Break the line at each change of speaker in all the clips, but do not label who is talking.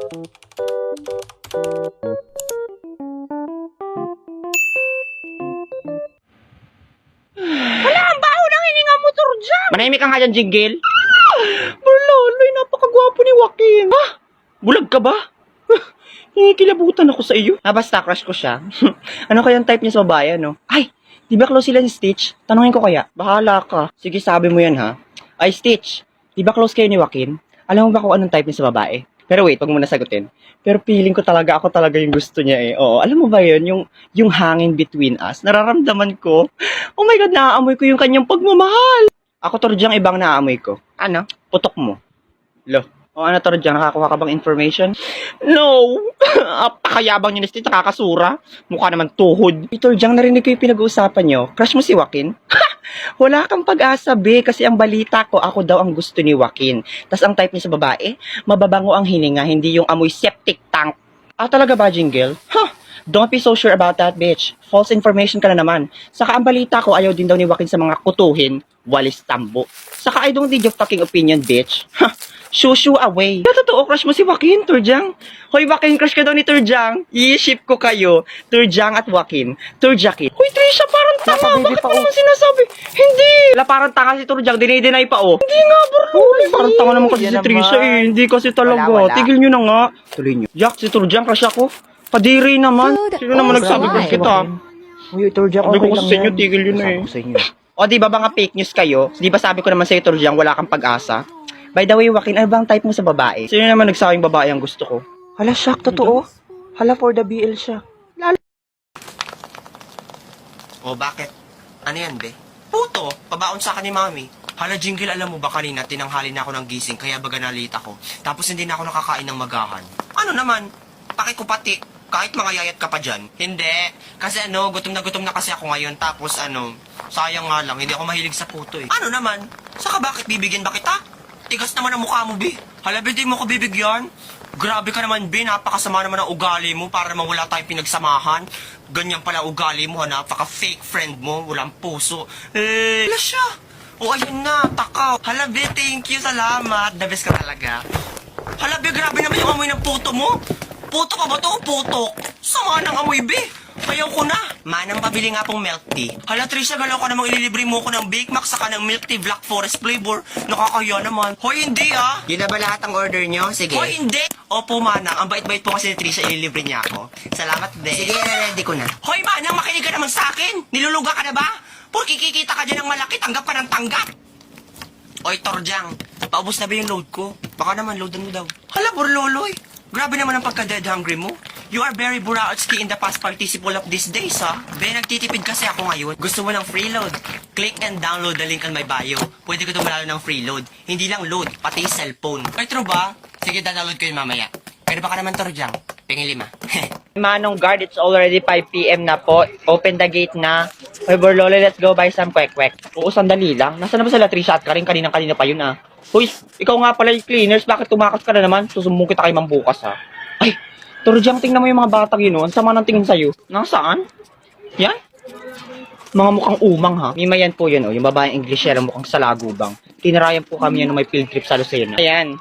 Wala, ang baho ng hininga mo, Turjang!
Manahimik ka nga dyan, Jingle.
Barloloy, napakagwapo ni Joaquin.
Ha? Bulag ka ba?
Kilabutan ako sa iyo.
Basta crush ko siya. Ano kayang type niya sa babae, no? Ay, di ba close sila ni Stitch? Tanungin ko kaya. Bahala ka. Sige, sabi mo yan, ha? Ay, Stitch, di ba close kayo ni Joaquin? Alam mo ba kung anong type niya sa babae? Pero wait, wag mo na sagutin. Pero feeling ko talaga, ako talaga yung gusto niya eh. Oo, alam mo ba yun? Yung hangin between us. Nararamdaman ko. Oh my God, naaamoy ko yung kanyang pagmamahal. Ako, Torjang, ibang naaamoy ko. Ano? Putok mo. Lo. O ano, Torjang, nakakuha ka bang information? No! Apakayabang niyo ni Stitch, nakakasura. Mukha naman tuhod. Torjang, narinig ko yung pinag-uusapan niyo. Crush mo si Joaquin? Wala kang pag-asa, be, kasi ang balita ko, ako daw ang gusto ni Joaquin. Tas ang type niya sa babae, mababango ang hininga, hindi yung amoy septic tank. Ah, talaga ba, Jingle? Huh, don't be so sure about that, bitch. False information ka na naman. Saka ang balita ko, ayaw din daw ni Joaquin sa mga kutuhin, walis tambo. Saka I don't need your fucking opinion, bitch. Huh, shoo away. Totoo, crush mo si Joaquin, Turjang. Hoy, Joaquin, crush ka daw ni Turjang. I-ship ko kayo, Turjang at Joaquin. Turjakin. Hoy, Trisha, parang tanga. Bakit mo naman sinasabi? Hindi. Wala, parang tanga si Turjang. Dinay pa, oh. Hindi nga, bro. Parang tanga naman kasi si Trisha, eh. Hindi kasi talaga.
Wala.
Tigil nyo na nga. Tuloy nyo. Jack, si Turjang, crush ako. Padiri naman. Sino naman nagsabi ko kita?
Uy, Turjang,
Sabi
okay
ko
lang
kasi sa inyo,
yan.
tigil yun eh.
Sabi ko sa inyo.
O, di ba mga fake news kayo? Di ba sabi ko naman sa'yo, Turjang, wala kang pag-asa? By the way, Joaquin, ano bang type mo sa babae? Sino naman nagsabing babae ang gusto ko?
Hala, shock, totoo. Hala, for the BL siya.
O bakit? Ano yan, be? Puto, pabaon sa akin ni Mami. Hala, Jingle, alam mo ba kanina, tinanghali na ako ng gising, kaya baga nalita ko. Tapos hindi na ako nakakain ng magahan. Ano naman? Bakit ko pati? Kahit mga yayat ka pa dyan. Hindi. Kasi gutom na kasi ako ngayon. Tapos sayang nga lang, hindi ako mahilig sa puto eh. Ano naman? Saka bakit bibigyan ba kita? Tigas naman ang mukha mo, be. Hala, be, di mo ko bibigyan. Grabe ka naman, be. Napakasama naman ang ugali mo para naman wala tayong pinagsamahan. Ganyan pala ugali mo, ha. Napaka-fake friend mo. Walang puso. Wala siya. O, ayun na. Takaw. Hala, be, thank you. Salamat. The best ka talaga. Hala, be, grabe naman yung amoy ng puto mo. Puto ka ba to o putok? Sama ng amoy, be. Ayaw ko na. Manang pabili nga pong milk tea. Hala, Trisha, galaw ka namang ililibre mo ko ng Bake Mac saka ng milk tea Black Forest flavor. Nakakaya naman. Hoy, hindi ah. Yun na ba lahat ang order nyo? Sige. Hoy, hindi. Opo, Manang. Ang bait-bait po kasi ni Trisha, ililibre niya ako. Salamat, be. Sige, ready ko na. Hoy, Manang, makinig ka naman sa akin. Niluluga ka na ba? Porque kikita ka dyan ng malaki, tanggap ka ng tanggap. Oy, Torjang, paubos na ba yung load ko? Baka naman, loadan mo daw. Hala, Borloloy. Grabe naman ang pagka-dead hungry mo. You are very buraotski in the past participle of these days, ha? Be, nagtitipid kasi ako ngayon. Gusto mo ng free load? Click and download the link on my bio. Pwede ko tumalalo ng free load. Hindi lang load, pati cellphone. Ay, true ba? Sige, download ko yun mamaya. Pero baka naman, Torjang. Pingin 5.
Manong guard, it's already 5 PM na po. Open the gate na. Hoy, Borlolo, let's go buy some kwek-kwek. Oo, sandali lang. Nasaan na ba sila Trisha at Karin? Kanina pa yun, ah. Hoy, ikaw nga pala yung cleaners. Bakit tumakas ka na naman? Susumbong kita kay Mambukas, ha. Ay, Torjang, tingnan mo yung mga batang yun, oh. Ang sama ng tingin sa'yo. Nasaan? Yan? Mga mukhang umang, ha. Mima yan po yun, oh. Yung babaeng Englishera mukhang salagubang. Tinarayan po kami yan nung may field trip sa Lucena. Ayan.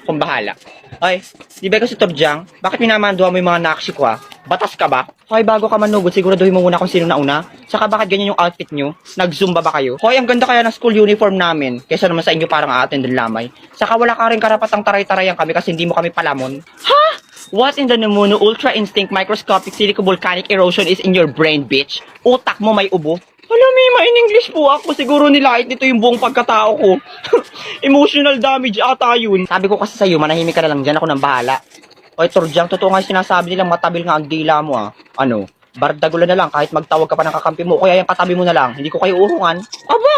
Kung bahala. Ay, di ba kasi Torjang? Bakit minamanduha mo yung mga nakshi ko, ha? Batas ka ba? Hoy, bago ka manugod, siguraduhin mo muna kung sino nauna. Saka bakit ganyan yung outfit nyo? Nag-zumba ba kayo? Hoy, ang ganda kaya ng school uniform namin. Kesa naman sa inyo parang aattend ng lamay. Saka wala ka rin karapatang taray-tarayan kami kasi hindi mo kami palamon. Ha? What in the Namuno Ultra Instinct Microscopic Silico-Volcanic Erosion is in your brain, bitch? Utak mo may ubo? Alam mo, in English po ako. Siguro nilait nito yung buong pagkatao ko. Emotional damage ata yun. Sabi ko kasi sa'yo, manahimik ka na lang dyan. Ako nang bahala. Oy, Torjang, totoo nga yung sinasabi nilang matabil nga ang dila mo, ah. Ano? Bardagula na lang kahit magtawag ka pa ng kakampi mo. Kaya yung katabi mo na lang. Hindi ko kayo uhungan. Aba!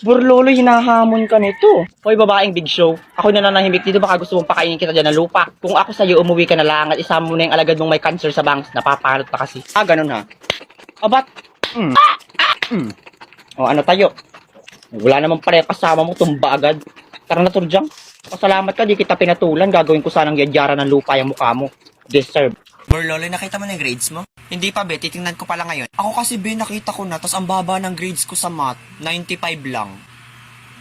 Burlolo, hinahamon ka nito. Hoy, babaeng big show. Ako na nanahimik dito. Baka gusto mong pakainin kita dyan ng lupa. Kung ako sa'yo, umuwi ka na lang at isama mo na yung alagad mong may cancer sa bangs. Napapanot na kasi. Ah, ganun ha. Abat! O, ano tayo? Wala namang pare kasama mo. Tumba agad. Tara na, Torjang. Pasalamat ka, di kita pinatulan. Gagawin ko sanang yadyara ng lupa yung mukha mo. Deserve.
Borloloy, nakita mo na yung grades mo? Hindi pa, be. Titingnan ko pala ngayon. Ako kasi, be, nakita ko na. Tapos ang baba ng grades ko sa math, 95 lang.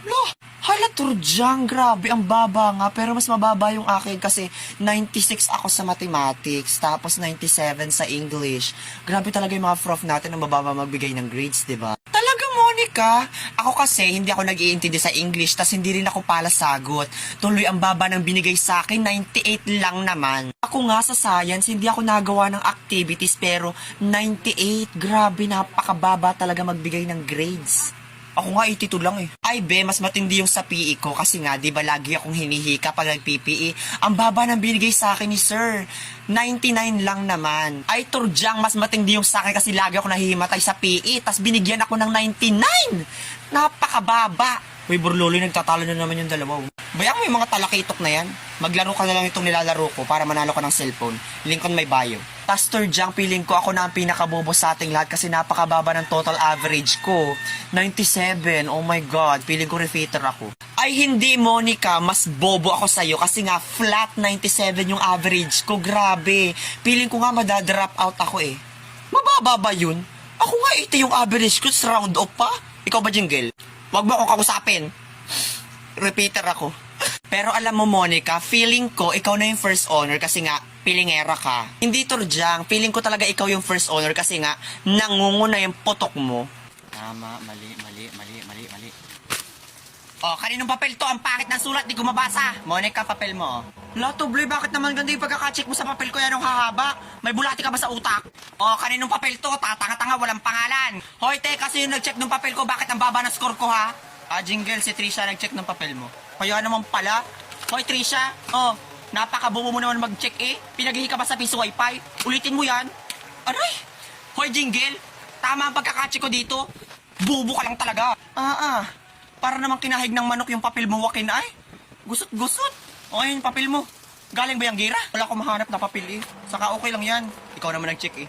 Loh, hala Turjang, grabe, ang baba nga. Pero mas mababa yung akin kasi 96 ako sa mathematics, tapos 97 sa English. Grabe talaga yung mga prof natin na mababa magbigay ng grades, di ba? Talaga, Monica? Ako kasi, hindi ako nag-iintindi sa English, tas hindi rin ako pala sagot. Tuloy ang baba ng binigay sa akin, 98 lang naman. Ako nga sa science, hindi ako nagawa ng activities, pero 98, grabe, napakababa talaga magbigay ng grades. Ako nga 82 lang eh. Ay be, mas matindi yung sa PE ko kasi nga, di ba lagi akong hinihika pag nag-PPE. Ang baba ng binigay sa akin ni sir. 99 lang naman. Ay Turjang, mas matindi yung sa akin kasi lagi ako nahihimatay sa PE. Tas binigyan ako ng 99. Napakababa. Uy, Burloloy, nagtatalo na naman yung dalawa. Bayang may mga talakitok na yan. Maglaro ka na lang itong nilalaro ko para manalo ka ng cellphone. Link on my bio. Tas Turjang, feeling ko ako na ang pinakabobo sa ating lahat kasi napakababa ng total average ko. 97. Oh my God. Feeling ko repeater ako. Ay hindi, Monica. Mas bobo ako sa'yo kasi nga flat 97 yung average ko. Grabe. Feeling ko nga madadrop out ako eh. Mababa ba yun? Ako nga 80 yung average ko. Sa round off pa. Ikaw ba, Jingle? Wag mo akong kausapin. Repeater ako. Pero alam mo, Monica, feeling ko ikaw na yung first honor kasi nga pilingera ka. Hindi, Turjang. Feeling ko talaga ikaw yung first honor kasi nga nangunguna yung putok mo. Tama, mali. Oh, kaninong papel to? Ang pangit ng sulat, di ko mabasa. Monica, papel mo. Lato, Bloy, bakit naman ganda yung pagkakacheck mo sa papel ko yan ang hahaba? May bulati ka ba sa utak? Oh, kaninong papel to? Tatanga-tanga, walang pangalan. Hoy, te, kasi yung nag-check ng papel ko, bakit ang baba ng score ko, ha? Jingle, si Trisha nag-check ng papel mo. Kaya naman pala. Hoy, Trisha, oh, napakabobo mo naman mag-check eh. Pinaghihi ka ba sa piso wifi? Ulitin mo yan. Aray! Hoy, Jingle, tama ang pagkakacheck ko dito. Bubo ka lang talaga. Para namang kinahig ng manok yung papel mo, Wakin, ay. Gusot. O, ayun yung papel mo. Galing ba yung gira? Wala akong mahanap na papel eh. Saka okay lang yan. Ikaw naman nag-check eh.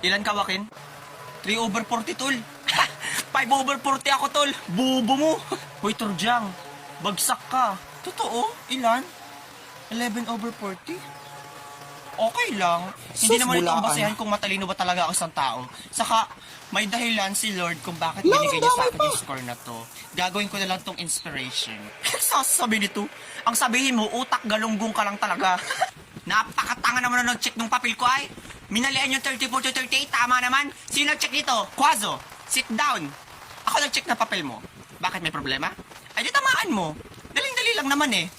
Ilan ka, Wakin? 3/40, tol. 5/40 ako, tol. Bubo mo. Hoy, Turjang. Bagsak ka. Totoo? Ilan? 11/40? Okay lang. Hindi naman ito ang basehan kung matalino ba talaga ang isang tao. Saka, may dahilan si Lord kung bakit binigay niya sa akin yung score na to. Gagawin ko na lang tong inspiration. Sasabi nito, ang sabihin mo, utak galunggong ka lang talaga. Napakatanga naman na nag-check ng papel ko ay. Minalian yung 34 to 38, tama naman. Sino nag-check dito? Quazo, sit down. Ako nag-check na papel mo. Bakit may problema? Ay di tamaan mo. Daling-dali lang naman eh.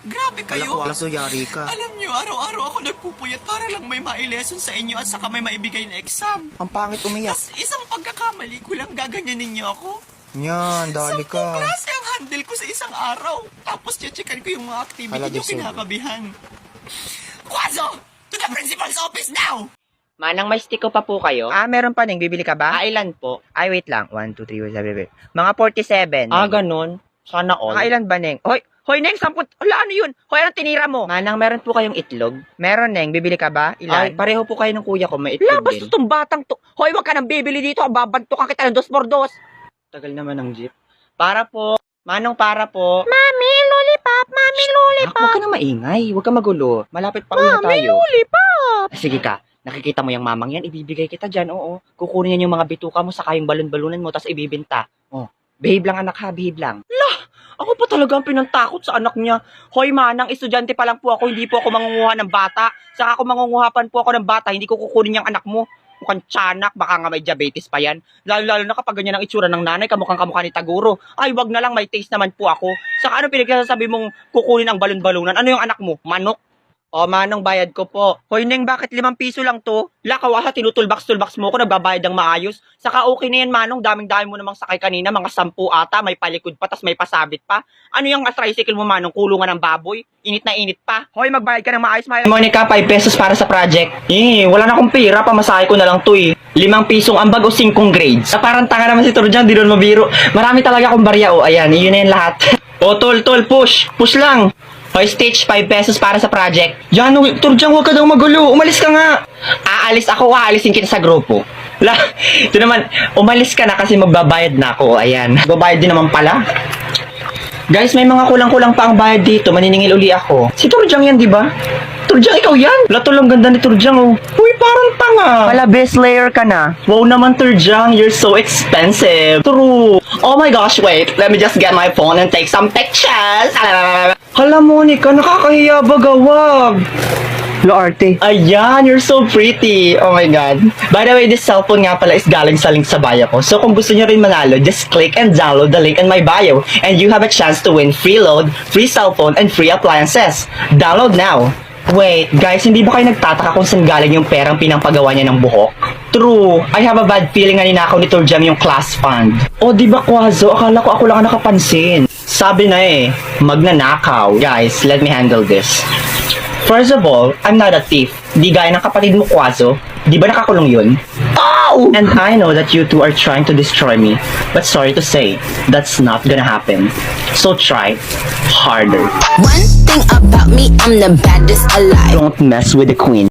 Grabe kayo.
yari ka.
Alam nyo, araw-araw ako nagpupuyat para lang may ma-lesson sa inyo at saka may maibigay na exam.
Ang pangit umiyak.
Tas isang pagkakamali ko lang gaganyanin niyo ako.
Yan, dali ka.
Klase ang handle ko sa isang araw. Tapos checkan ko yung mga activity
Hala,
niyo
deserve.
kinakabihan. Quazo! To the principal's office now!
Manang, may stick ko pa po kayo?
Meron pa, Neng. Bibili ka ba?
Ilan po?
Ay, wait lang. 1, 2, 3, 4, 5. Mga 47.
Ganun. Sana all.
Mga ilan ba, Neng? Hoy, Neng, 10. Hala, ano yun? Hoy, anong tinira mo?
Manang, meron po kayong itlog?
Meron, Neng. Bibili ka ba?
Ay,
Ilan?
pareho po kayo ng kuya ko, may itlog
Labas
din.
to tong batang to. Hoy, wag ka nang bibili dito. Babantukan kita ng 2x2.
Tagal naman ng jeep. Para po. Manong, para po.
Mami, lollipop. Mami, lollipop.
Huwag ka na maingay. Huwag ka magulo. Malapit pa uwi na
Mami,
tayo.
lollipop.
Sige ka. Nakikita mo yung mamang yan, ibibigay kita dyan, oo. Kukunin yan yung mga bituka mo, saka yung balon-balunan mo, tapos ibibinta. Oh, behave lang anak ha, behave lang. Ako pa talaga ang pinantakot sa anak niya. Hoy manang, estudyante pa lang po ako, hindi po ako mangunguha ng bata. Saka ako mangunguhapan po ako ng bata, hindi ko kukunin yung anak mo. Mukhang tiyanak, baka nga may diabetes pa yan. Lalo na kapag ganyan ang itsura ng nanay, kamukhang kamukha ni Taguro. Ay, wag na lang, may taste naman po ako. Saka ano pinagsasabi mong kukunin ang balon-balunan? Ano yung anak mo? Manok? O, manong bayad ko po. Hoy, Neng, bakit 5 piso lang to? Lakawasa, tinutulbox-tulbox mo ko, nagbabayad ng maayos. Saka okay na yan, manong, daming-dami mo namang sakay kanina, mga 10 ata, may palikod pa, tas may pasabit pa. Ano yung tricycle mo, manong, kulungan ng baboy? Init na init pa. Hoy, magbayad ka ng maayos, Monica, 5 pesos para sa project. Wala na akong pera, pamasahe ko na lang to 5 pisong ambag o 5 grades. Parang tanga naman si Turjan, di doon mabiro. Marami talaga akong barya, ayan, yun na yan lahat. Tol, push lang. Hoy, Stitch, 5 pesos para sa project. Yan, Turjang, huwag ka daw magulo. Umalis ka nga. Aalis ako, aalisin kita sa grupo. Ito naman, umalis ka na kasi magbabayad na ako. Ayan. Magbabayad din naman pala. Guys, may mga kulang-kulang pa ang bayad dito. Maniningil uli ako. Si Turjang yan, di ba? Turjang, ikaw yan? Lato lang ganda ni Turjang, oh. Uy, parang tanga.
Wala, best layer ka na.
Wow naman, Turjang. You're so expensive. True. Oh my gosh, wait. Let me just get my phone and take some pictures. Hala, Monica, nakakahiya ba gawag?
Arte.
Ayan, you're so pretty. Oh my God. By the way, this cellphone nga pala is galing sa link sa bio ko. So kung gusto nyo rin manalo, just click and download the link in my bio. And you have a chance to win free load, free cellphone, and free appliances. Download now. Wait, guys, hindi ba kayo nagtataka kung saan galing yung perang pinampagawa niya ng buhok? True. I have a bad feeling na ninakaw ni Turjang yung class fund. O, di ba, Kwazo? Akala ko ako lang ang nakapansin. Sabi na magnanakaw. Guys, let me handle this. First of all, I'm not a thief. Di gaya ng kapatid mo, Kwazo. Di ba nakakulong yun? Oh! And I know that you two are trying to destroy me. But sorry to say, that's not gonna happen. So try harder.
One thing about me, I'm the baddest alive.
Don't mess with the queen.